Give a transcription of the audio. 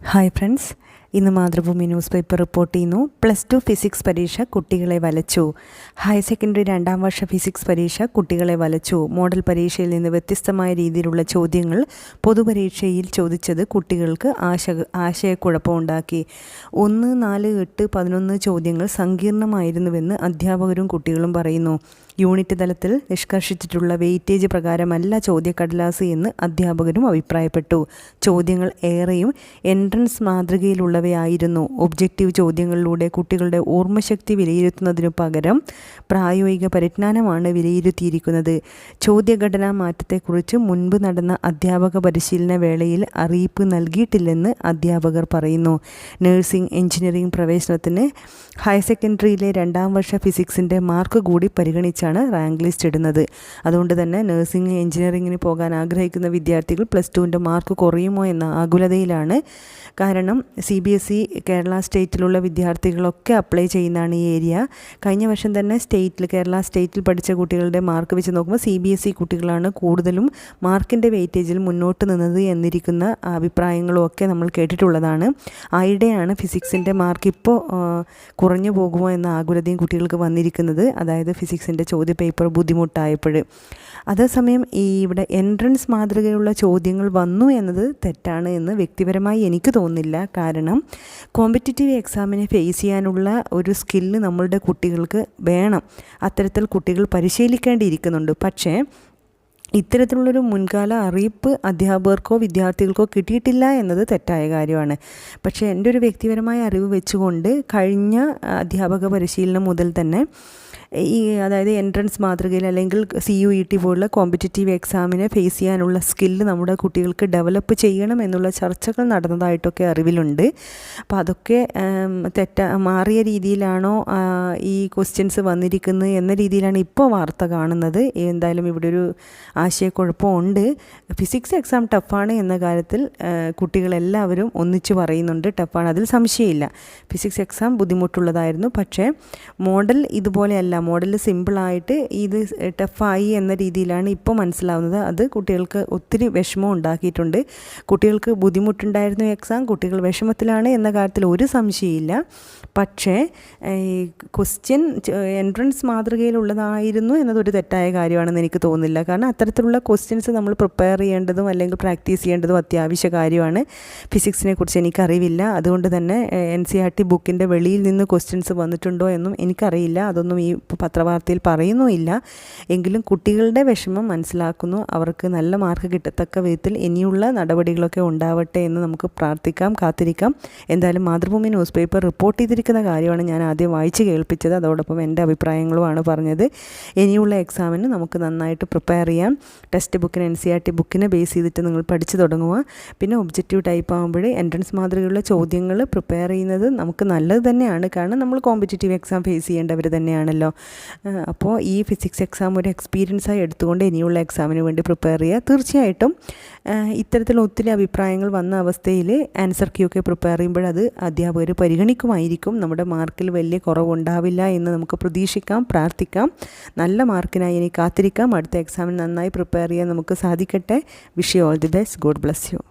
Hi friends, ഇന്ന് Mathrubhumi news paper report ചെയ്യുന്നു. +2 physics പരീക്ഷ കുട്ടികളെ വലച്ചു. ഹയർ സെക്കൻഡറി 2ാം വർഷ ഫിസിക്സ് പരീക്ഷ കുട്ടികളെ വലച്ചു. മോഡൽ പരീക്ഷയിൽ നിന്ന് വ്യത്യസ്തമായ രീതിയിലുള്ള ചോദ്യങ്ങൾ പൊതുപരീക്ഷയിൽ ചോദിച്ചത് കുട്ടികൾക്ക് ആശയക്കുഴപ്പമുണ്ടാക്കി. 1, 4, 8, 11 ചോദ്യങ്ങൾ സങ്കീർണമായിരുന്നുവെന്ന് അധ്യാപകരും കുട്ടികളും പറയുന്നു. യൂണിറ്റ് തലത്തിൽ നിഷ്കർഷിച്ചിട്ടുള്ള വെയിറ്റേജ് പ്രകാരമല്ല ചോദ്യക്കടലാസ് എന്ന് അധ്യാപകരും അഭിപ്രായപ്പെട്ടു. ചോദ്യങ്ങൾ ഏറെയും എൻട്രൻസ് മാതൃകയിലുള്ളവയായിരുന്നു. ഒബ്ജക്റ്റീവ് ചോദ്യങ്ങളിലൂടെ കുട്ടികളുടെ ഓർമ്മശക്തി വിലയിരുത്തുന്നതിനു പകരം പ്രായോഗിക പരിജ്ഞാനമാണ് വിലയിരുത്തിയിരിക്കുന്നത്. ചോദ്യഘടനാ മാറ്റത്തെക്കുറിച്ച് മുൻപ് നടന്ന അധ്യാപക പരിശീലന വേളയിൽ അറിയിപ്പ് നൽകിയിട്ടില്ലെന്ന് അധ്യാപകർ പറയുന്നു. നഴ്സിംഗ്, എഞ്ചിനീയറിംഗ് പ്രവേശനത്തിന് ഹയർ സെക്കൻഡറിയിലെ 2ാം വർഷ ഫിസിക്സിൻ്റെ മാർക്ക് കൂടി പരിഗണിച്ചാണ് റാങ്ക് ലിസ്റ്റ് ഇടുന്നത്. അതുകൊണ്ട് തന്നെ നഴ്സിംഗ്, എഞ്ചിനീയറിംഗിന് പോകാൻ ആഗ്രഹിക്കുന്ന വിദ്യാർത്ഥികൾ +2ൻ്റെ മാർക്ക് കുറയുമോ എന്ന ആകുലതയിലാണ്. കാരണം CBSE കേരള സ്റ്റേറ്റിലുള്ള വിദ്യാർത്ഥികളൊക്കെ അപ്ലൈ ചെയ്യുന്നതാണ് ഈ ഏരിയ. കഴിഞ്ഞ വർഷം തന്നെ കേരള സ്റ്റേറ്റിൽ പഠിച്ച കുട്ടികളുടെ മാർക്ക് വെച്ച് നോക്കുമ്പോൾ CBSE കുട്ടികളാണ് കൂടുതലും മാർക്കിൻ്റെ വെയിറ്റേജിൽ മുന്നോട്ട് നിന്നത് എന്നിരിക്കുന്ന അഭിപ്രായങ്ങളും ഒക്കെ നമ്മൾ കേട്ടിട്ടുള്ളതാണ്. ആയിടെയാണ് ഫിസിക്സിൻ്റെ മാർക്ക് ഇപ്പോൾ കുറഞ്ഞു പോകുമോ എന്ന ആകുലതയും കുട്ടികൾക്ക് വന്നിരിക്കുന്നത്. അതായത് ഫിസിക്സിൻ്റെ ചോദ്യപേപ്പർ ബുദ്ധിമുട്ടായപ്പോൾ. അതേസമയം ഇവിടെ എൻട്രൻസ് മാതൃകയുള്ള ചോദ്യങ്ങൾ വന്നു എന്നത് തെറ്റാണ് എന്ന് വ്യക്തിപരമായി എനിക്ക് തോന്നുന്നില്ല. കാരണം കോമ്പറ്റിറ്റീവ് എക്സാമിനെ ഫേസ് ചെയ്യാനുള്ള ഒരു സ്കില്ല് നമ്മളുടെ കുട്ടികൾക്ക് വേണം. അത്തരത്തിൽ കുട്ടികൾ പരിശീലിക്കേണ്ടിയിരിക്കുന്നുണ്ട്. പക്ഷേ ഇത്തരത്തിലുള്ളൊരു മുൻകാല അറിയിപ്പ് അധ്യാപകർക്കോ വിദ്യാർത്ഥികൾക്കോ കിട്ടിയിട്ടില്ല എന്നത് തെറ്റായ കാര്യമാണ്. പക്ഷേ എൻ്റെ ഒരു വ്യക്തിപരമായ അറിവ് വെച്ചുകൊണ്ട് കഴിഞ്ഞ അധ്യാപക പരിശീലനം മുതൽ തന്നെ അതായത് എൻട്രൻസ് മാതൃകയിൽ അല്ലെങ്കിൽ CUET പോലുള്ള കോമ്പറ്റിറ്റീവ് എക്സാമിനെ ഫേസ് ചെയ്യാനുള്ള സ്കില്ല് നമ്മുടെ കുട്ടികൾക്ക് ഡെവലപ്പ് ചെയ്യണം എന്നുള്ള ചർച്ചകൾ നടന്നതായിട്ടൊക്കെ അറിവിലുണ്ട്. അപ്പോൾ അതൊക്കെ മാറിയ രീതിയിലാണോ ഈ ക്വസ്റ്റ്യൻസ് വന്നിരിക്കുന്നത് എന്ന രീതിയിലാണ് ഇപ്പോൾ വാർത്ത കാണുന്നത്. എന്തായാലും ഇവിടെ ഒരു ആശയക്കുഴപ്പമുണ്ട്. ഫിസിക്സ് എക്സാം ടഫാണ് എന്ന കാര്യത്തിൽ കുട്ടികളെല്ലാവരും ഒന്നിച്ചു പറയുന്നുണ്ട്. ടഫാണ്, അതിൽ സംശയമില്ല. ഫിസിക്സ് എക്സാം ബുദ്ധിമുട്ടുള്ളതായിരുന്നു. പക്ഷേ മോഡൽ ഇതുപോലെയല്ല. മോഡൽ സിമ്പിളായിട്ട് ഇത് ടഫായി എന്ന രീതിയിലാണ് ഇപ്പോൾ മനസ്സിലാവുന്നത്. അത് കുട്ടികൾക്ക് ഒത്തിരി വിഷമം ഉണ്ടാക്കിയിട്ടുണ്ട്. കുട്ടികൾക്ക് ബുദ്ധിമുട്ടുണ്ടായിരുന്നു എക്സാം, കുട്ടികൾ വിഷമത്തിലാണ് എന്ന കാര്യത്തിൽ ഒരു സംശയമില്ല. പക്ഷേ ക്വസ്റ്റ്യൻ എൻട്രൻസ് മാതൃകയിലുള്ളതായിരുന്നു എന്നതൊരു തെറ്റായ കാര്യമാണെന്ന് എനിക്ക് തോന്നുന്നില്ല. കാരണം അത്തരത്തിലുള്ള ക്വസ്റ്റ്യൻസ് നമ്മൾ പ്രിപ്പയർ ചെയ്യേണ്ടതും അല്ലെങ്കിൽ പ്രാക്ടീസ് ചെയ്യേണ്ടതും അത്യാവശ്യ കാര്യമാണ്. ഫിസിക്സിനെ കുറിച്ച് എനിക്കറിവില്ല. അതുകൊണ്ട് തന്നെ NCERT ബുക്കിൻ്റെ വെളിയിൽ നിന്ന് ക്വസ്റ്റ്യൻസ് വന്നിട്ടുണ്ടോ എന്നും എനിക്കറിയില്ല. അതൊന്നും ഈ പത്രവാർത്തയിൽ പറയുന്നുമില്ല. എങ്കിലും കുട്ടികളുടെ വിഷമം മനസ്സിലാക്കുന്നു. അവർക്ക് നല്ല മാർക്ക് കിട്ടത്തക്ക വിധത്തിൽ ഇനിയുള്ള നടപടികളൊക്കെ ഉണ്ടാവട്ടെ എന്ന് നമുക്ക് പ്രാർത്ഥിക്കാം, കാത്തിരിക്കാം. എന്തായാലും മാതൃഭൂമി ന്യൂസ് പേപ്പർ റിപ്പോർട്ട് ചെയ്തിരിക്കുന്ന കാര്യമാണ് ഞാൻ ആദ്യം വായിച്ച് കേൾപ്പിച്ചത്. അതോടൊപ്പം എൻ്റെ അഭിപ്രായങ്ങളുമാണ് പറഞ്ഞത്. ഇനിയുള്ള എക്സാമിന് നമുക്ക് നന്നായിട്ട് പ്രിപ്പയർ ചെയ്യാം. ടെക്സ്റ്റ് ബുക്കിന് NCERT ബുക്കിനെ ബേസ് ചെയ്തിട്ട് നിങ്ങൾ പഠിച്ചു തുടങ്ങുക. പിന്നെ ഒബ്ജക്റ്റീവ് ടൈപ്പ് ആകുമ്പോഴേ എൻട്രൻസ് മാതൃകയുള്ള ചോദ്യങ്ങൾ പ്രിപ്പയർ ചെയ്യുന്നത് നമുക്ക് നല്ലത് തന്നെയാണ്. കാരണം നമ്മൾ കോമ്പറ്റിറ്റീവ് എക്സാം ഫേസ് ചെയ്യേണ്ടവർ തന്നെയാണല്ലോ. അപ്പോൾ ഈ ഫിസിക്സ് എക്സാം ഒരു എക്സ്പീരിയൻസായി എടുത്തുകൊണ്ട് ഇനിയുള്ള എക്സാമിന് വേണ്ടി പ്രിപ്പയർ ചെയ്യുക. തീർച്ചയായിട്ടും ഇത്തരത്തിൽ ഒത്തിരി അഭിപ്രായങ്ങൾ വന്ന അവസ്ഥയിൽ ആൻസർ ക്യൂ ഒക്കെ പ്രിപ്പയർ ചെയ്യുമ്പോഴത് അധ്യാപകർ പരിഗണിക്കുമായിരിക്കും. നമ്മുടെ മാർക്കിൽ വലിയ കുറവുണ്ടാവില്ല എന്ന് നമുക്ക് പ്രതീക്ഷിക്കാം, പ്രാർത്ഥിക്കാം. നല്ല മാർക്കിനായി ഇനി കാത്തിരിക്കാം. അടുത്ത എക്സാമിന് നന്നായി പ്രിപ്പയർ ചെയ്യാൻ നമുക്ക് സാധിക്കട്ടെ. Wish you all the best. God bless you.